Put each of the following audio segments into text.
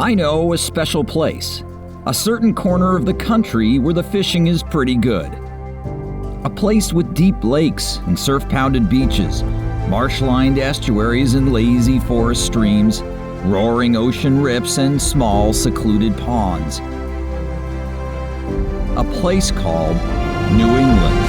I know a special place, a certain corner of the country where the fishing is pretty good. A place with deep lakes and surf-pounded beaches, marsh-lined estuaries and lazy forest streams, roaring ocean rips and small secluded ponds. A place called New England.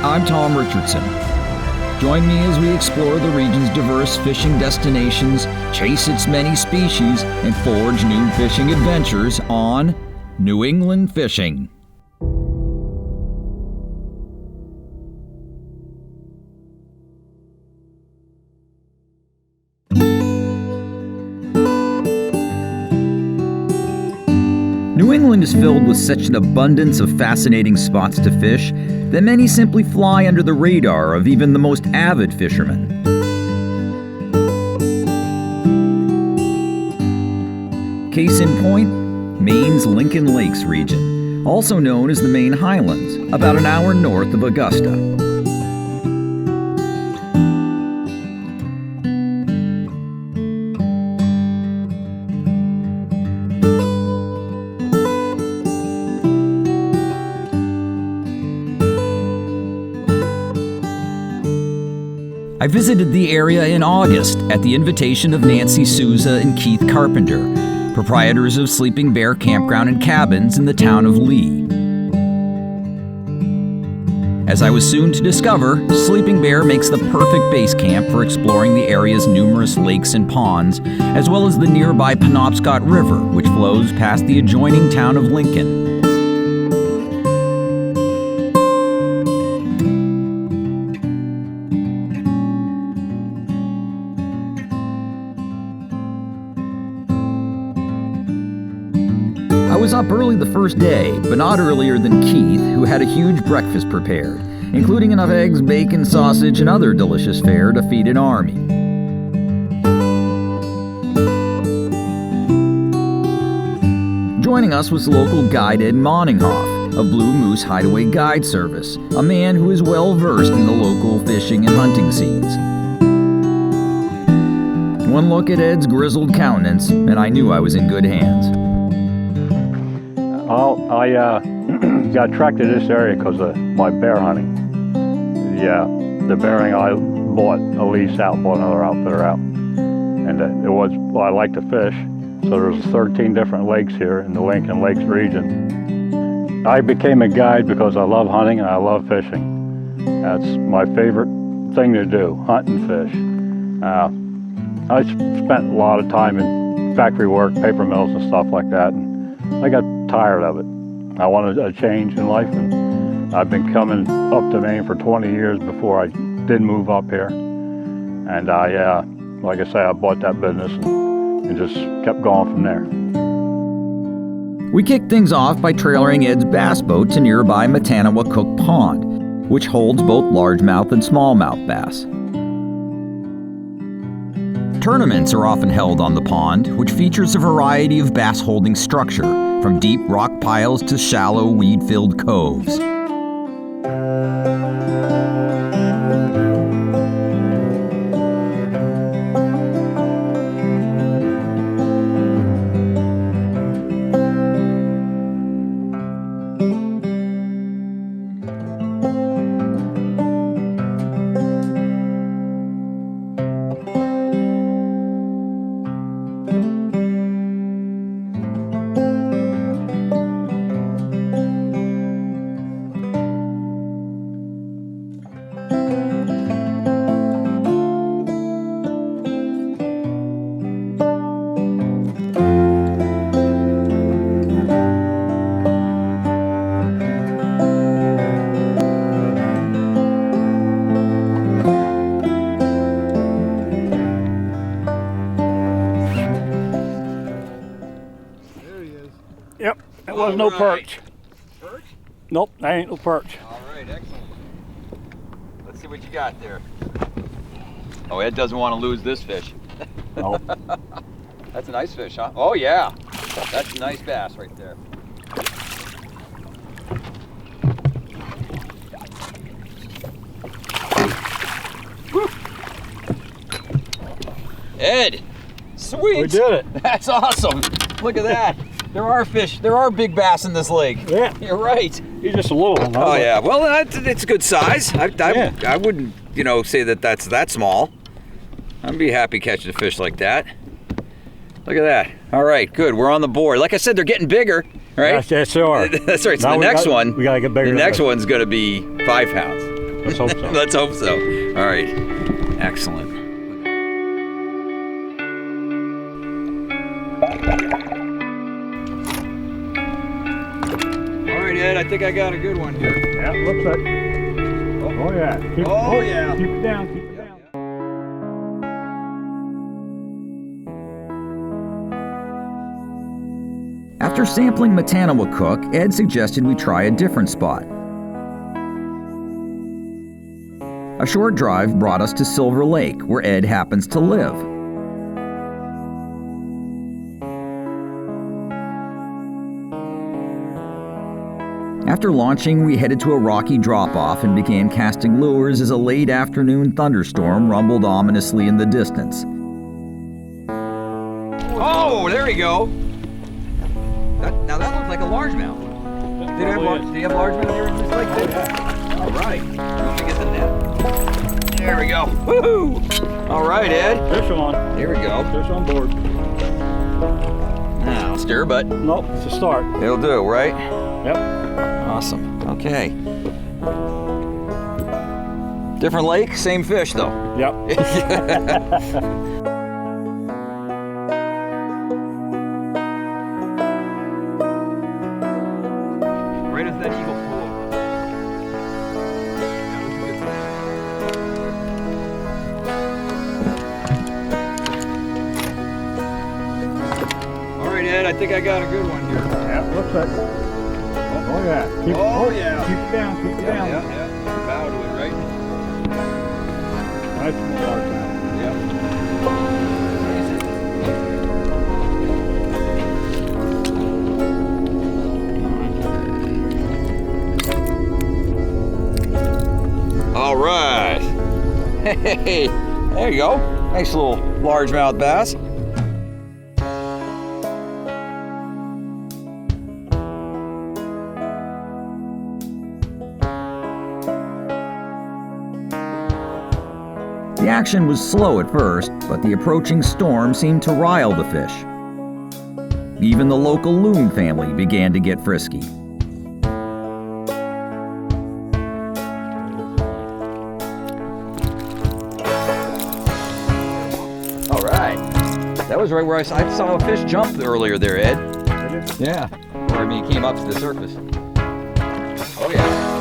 I'm Tom Richardson. Join me as we explore the region's diverse fishing destinations, chase its many species, and forge new fishing adventures on New England Fishing. New England is filled with such an abundance of fascinating spots to fish that many simply fly under the radar of even the most avid fishermen. Case in point, Maine's Lincoln Lakes region, also known as the Maine Highlands, about an hour north of Augusta. I visited the area in August at the invitation of Nancy Souza and Keith Carpenter, proprietors of Sleeping Bear Campground and Cabins in the town of Lee. As I was soon to discover, Sleeping Bear makes the perfect base camp for exploring the area's numerous lakes and ponds, as well as the nearby Penobscot River, which flows past the adjoining town of Lincoln. I was up early the first day, but not earlier than Keith, who had a huge breakfast prepared, including enough eggs, bacon, sausage, and other delicious fare to feed an army. Joining us was local guide Ed Moninghoff of Blue Moose Hideaway Guide Service, a man who is well versed in the local fishing and hunting scenes. One look at Ed's grizzled countenance, and I knew I was in good hands. I got attracted to this area because of my bear hunting. The bearing I bought a lease out, bought another outfitter out. And I like to fish, so there's 13 different lakes here in the Lincoln Lakes region. I became a guide because I love hunting and I love fishing. That's my favorite thing to do, hunt and fish. I spent a lot of time in factory work, paper mills and stuff like that, and I got tired of it. I wanted a change in life, and I've been coming up to Maine for 20 years before I did move up here. And like I say, I bought that business and just kept going from there. We kicked things off by trailering Ed's bass boat to nearby Matanacook Pond, which holds both largemouth and smallmouth bass. Tournaments are often held on the pond, which features a variety of bass-holding structure, from deep rock piles to shallow weed-filled coves. Yep, that was no perch. Perch? Nope, that ain't no perch. All right, excellent. Let's see what you got there. Oh, Ed doesn't want to lose this fish. No. That's a nice fish, huh? Oh yeah, that's a nice bass right there. Woo. Ed, sweet. We did it. That's awesome. Look at that. There are fish. There are big bass in this lake. Yeah. You're right. He's just a little one. Oh yeah. Well, it's a good size. Yeah. I wouldn't, say that's that small. I'd be happy catching a fish like that. Look at that. All right, good. We're on the board. Like I said, they're getting bigger, right? Yes, they are. That's right. So Now the next one, we gotta get bigger. the next one's going to be 5 pounds. Let's hope so. Let's hope so. All right. Excellent. All right, Ed. I think I got a good one here. Yeah, looks like. Oh yeah. Yeah. Keep it down. Keep it down. After sampling Matanacook, Ed suggested we try a different spot. A short drive brought us to Silver Lake, where Ed happens to live. After launching, we headed to a rocky drop-off and began casting lures as a late afternoon thunderstorm rumbled ominously in the distance. Oh, there we go. Now that looks like a largemouth. Do you have largemouth here in this lake? All right. Let me get the net. There we go. Woohoo! All right, Ed. Fish on. Here we go. Fish on board. Now, stir, but Nope, it's a start. it'll do, right? Yep. Awesome. Okay. Different lake, same fish, though. Yep. Right as that eagle flew over. All right, Ed, I think I got a good one here. Yeah, looks like. Oh yeah. Keep it down. Keep it down. Yeah. Bow to it, right? Nice and large now. Yeah. All right. Hey, there you go. Nice little largemouth bass. The action was slow at first, but the approaching storm seemed to rile the fish. Even the local loon family began to get frisky. All right. That was right where I saw a fish jump earlier there, Ed. Yeah. Or I mean, it came up to the surface. Oh, yeah.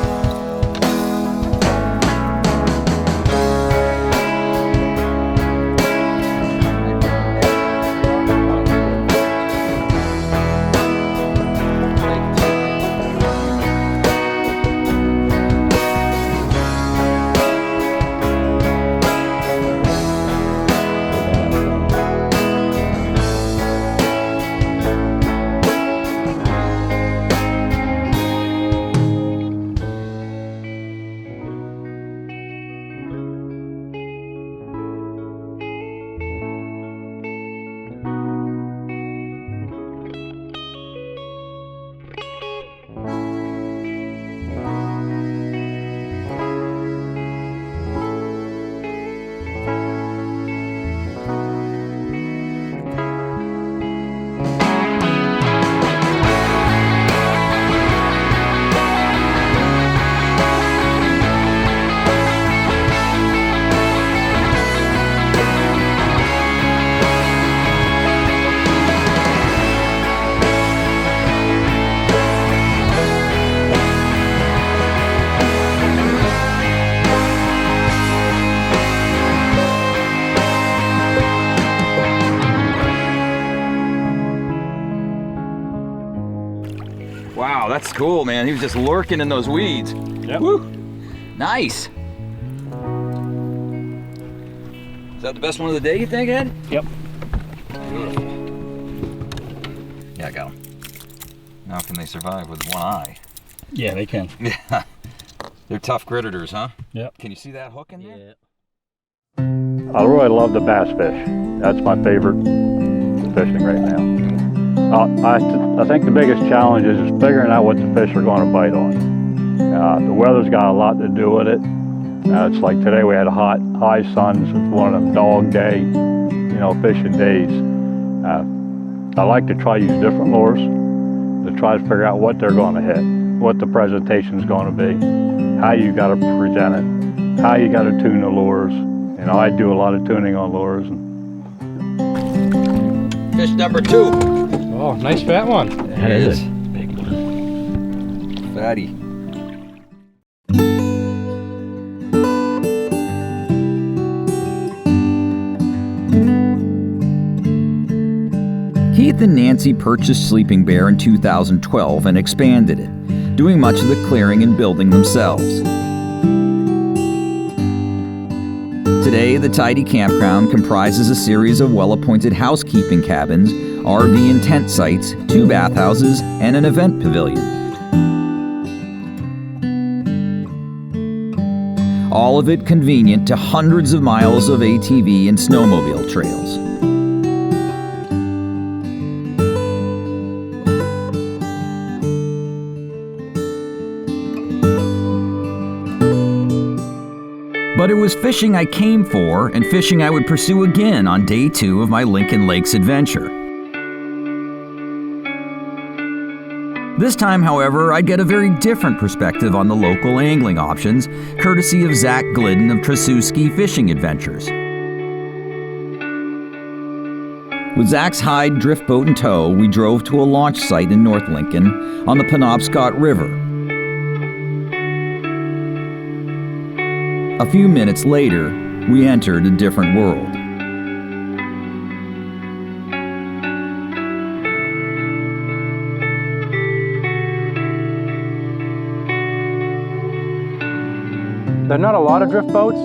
Wow, that's cool, man. He was just lurking in those weeds. Yep. Woo! Nice. that the best one of the day, you think, Ed? Yep. Beautiful. Yeah, I got them. Now can they survive with one eye? Yeah, they can. Yeah. They're tough critters, huh? Yep. Can you see that hook in there? Yeah. I really love the bass fish. That's my favorite fishing right now. I think the biggest challenge is figuring out what the fish are going to bite on. The weather's got a lot to do with it. It's like today we had hot, high suns. It's one of them dog day, fishing days. I like to try use different lures to try to figure out what they're going to hit, what the presentation's going to be, how you got to present it, how you got to tune the lures. I do a lot of tuning on lures. Fish number 2. Oh, nice fat one. That is. Big one. Fatty. Keith and Nancy purchased Sleeping Bear in 2012 and expanded it, doing much of the clearing and building themselves. Today, the tidy campground comprises a series of well-appointed housekeeping cabins, RV and tent sites, 2 bathhouses, and an event pavilion. All of it convenient to hundreds of miles of ATV and snowmobile trails. But it was fishing I came for and fishing I would pursue again on day 2 of my Lincoln Lakes adventure. This time, however, I'd get a very different perspective on the local angling options, courtesy of Zach Glidden of Trasuski Fishing Adventures. With Zach's Hyde drift boat in tow, we drove to a launch site in North Lincoln on the Penobscot River. A few minutes later, we entered a different world. There are not a lot of drift boats.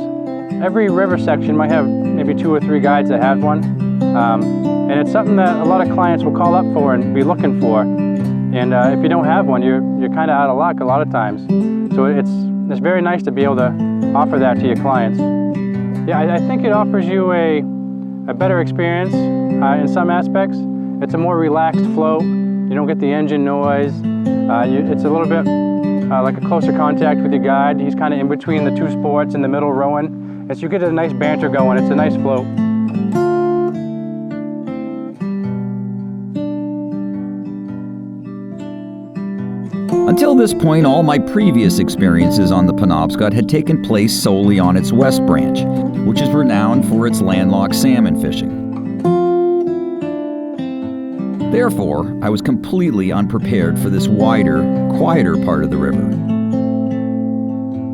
Every river section might have maybe 2 or 3 guides that have one. And it's something that a lot of clients will call up for and be looking for. And if you don't have one, you're kind of out of luck a lot of times. So it's very nice to be able to offer that to your clients. Yeah, I think it offers you a better experience in some aspects. It's a more relaxed float. You don't get the engine noise. It's a little bit like a closer contact with your guide. He's kind of in between the 2 sports in the middle rowing. As you get a nice banter going, it's a nice float. Until this point, all my previous experiences on the Penobscot had taken place solely on its west branch, which is renowned for its landlocked salmon fishing. Therefore, I was completely unprepared for this wider, quieter part of the river.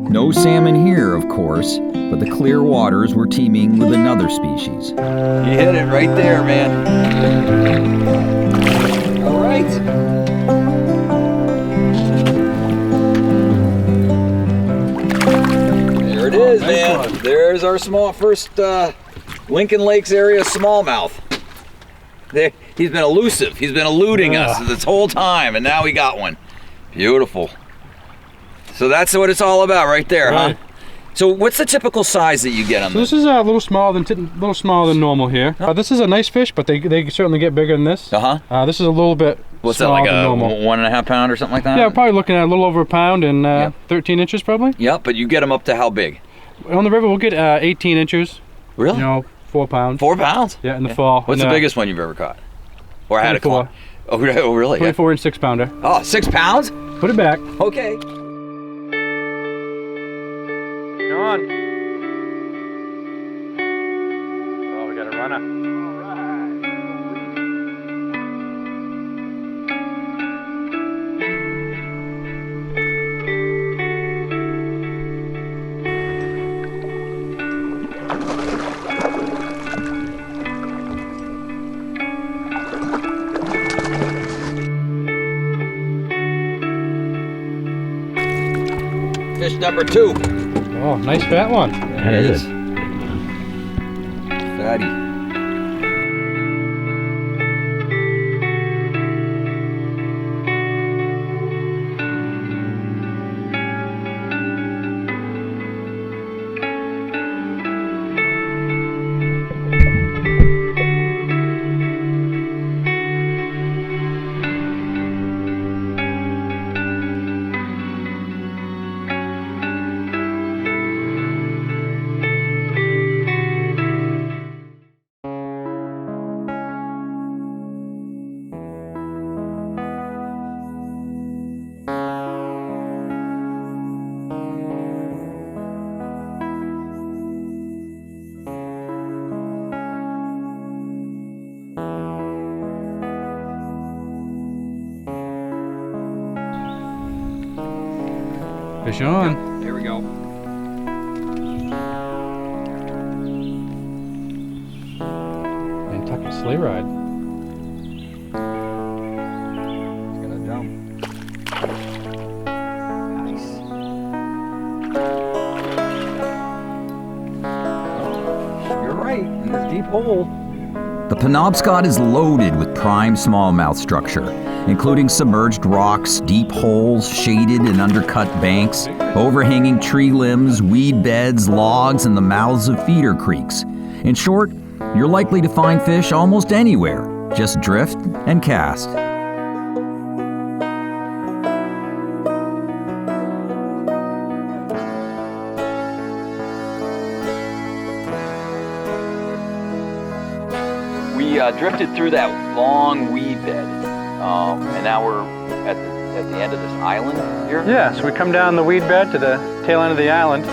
No salmon here, of course, but the clear waters were teeming with another species. You hit it right there, man. All right. There it is, man. There's our first Lincoln Lakes area smallmouth. There, he's been elusive. He's been eluding us this whole time, and now we got one. Beautiful. So that's what it's all about right there, right. Huh? So what's the typical size that you get on this? This is a little smaller than normal here. This is a nice fish, but they certainly get bigger than this. This is a little bit What's that, smaller like than a normal. 1.5 pound or something like that? Yeah, probably looking at a little over a pound and 13 inches probably. Yep, but you get them up to how big? On the river, we'll get 18 inches. Really? 4 pounds. 4 pounds? Yeah, in the fall. What's the biggest one you've ever caught? Or had a 24. caught? Oh, really? 24 and 6 pounder. Oh, 6 pounds? Put it back. Okay. Come on. Oh, we got a runner. Fish number 2. Oh, nice fat one. That is. Daddy. Fish on. Yep, there we go. Nantucket sleigh ride. It's gonna jump. Nice. You're right, in this deep hole. The Penobscot is loaded with prime smallmouth structure, including submerged rocks, deep holes, shaded and undercut banks, overhanging tree limbs, weed beds, logs, and the mouths of feeder creeks. In short, you're likely to find fish almost anywhere. Just drift and cast. We drifted through that long weed bed, and now we're at the end of this island here. Yeah, so we come down the weed bed to the tail end of the island.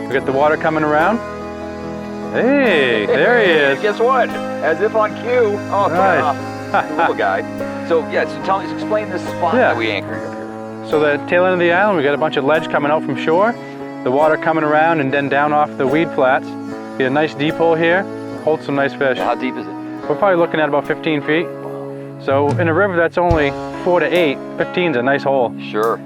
We get the water coming around. Hey, there he is. Guess what? As if on cue. Oh, Nice. cool guy. So yeah, so tell me, explain this spot that we anchored here. So the tail end of the island, we got a bunch of ledge coming out from shore, the water coming around and then down off the weed flats. Get a nice deep hole here, hold some nice fish. How deep is it? We're probably looking at about 15 feet. So in a river that's only 4 to 8, 15's a nice hole. Sure.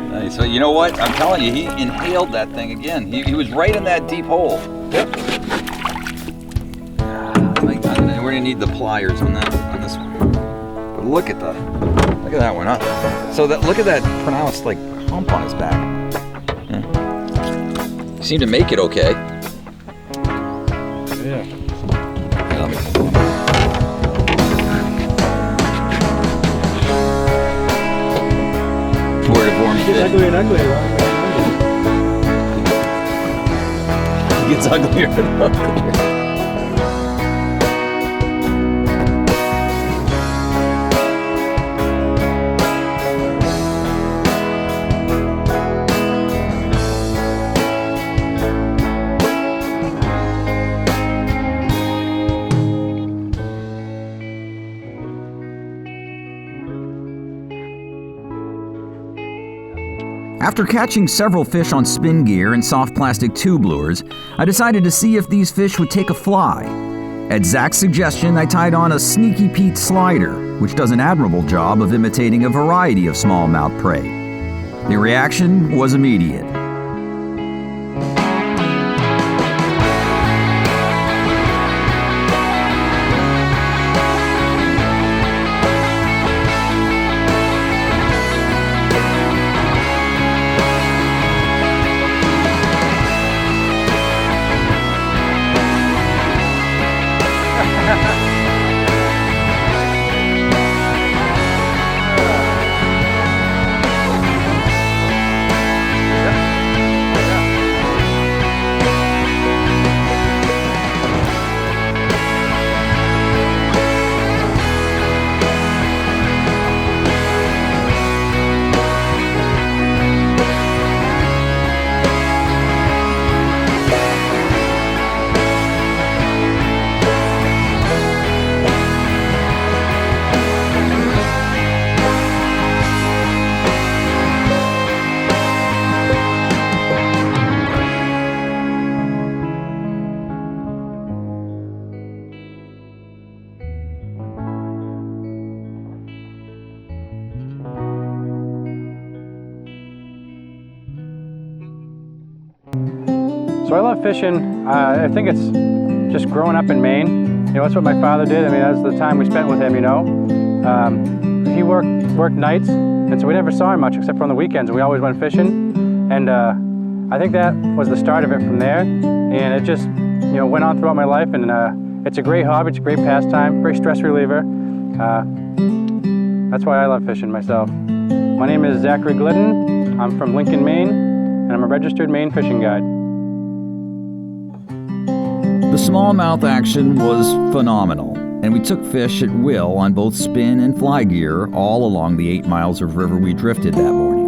Nice. So you know what? I'm telling you, he inhaled that thing again. He was right in that deep hole. Yep. We're gonna need the pliers on this one. But look at that one, huh? So look at that pronounced like hump on his back. Yeah. Seemed to make it okay. Yeah. Okay, let me. Word of warm fit. Ugly and ugly. It gets uglier and uglier. After catching several fish on spin gear and soft plastic tube lures, I decided to see if these fish would take a fly. At Zach's suggestion, I tied on a Sneaky Pete slider, which does an admirable job of imitating a variety of smallmouth prey. The reaction was immediate. So I love fishing. I think it's just growing up in Maine. You know, that's what my father did. I mean, that's the time we spent with him, you know. He worked nights, and so we never saw him much except for on the weekends. We always went fishing, and I think that was the start of it from there. And it just, you know, went on throughout my life, and it's a great hobby, it's a great pastime, great stress reliever. That's why I love fishing myself. My name is Zachary Glidden. I'm from Lincoln, Maine, and I'm a registered Maine fishing guide. The smallmouth action was phenomenal, and we took fish at will on both spin and fly gear all along the 8 miles of river we drifted that morning.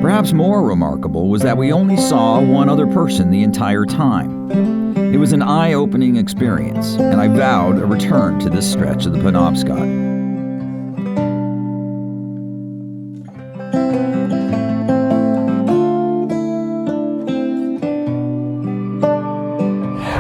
Perhaps more remarkable was that we only saw one other person the entire time. It was an eye-opening experience, and I vowed a return to this stretch of the Penobscot.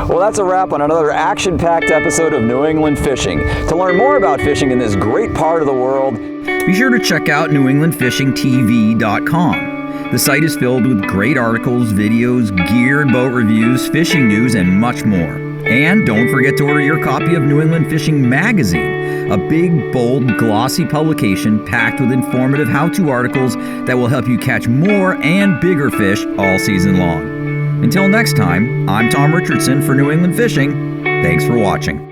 Well, that's a wrap on another action-packed episode of New England Fishing. To learn more about fishing in this great part of the world, be sure to check out NewEnglandFishingTV.com. The site is filled with great articles, videos, gear and boat reviews, fishing news, and much more. And don't forget to order your copy of New England Fishing Magazine, a big, bold, glossy publication packed with informative how-to articles that will help you catch more and bigger fish all season long. Until next time, I'm Tom Richardson for New England Fishing. Thanks for watching.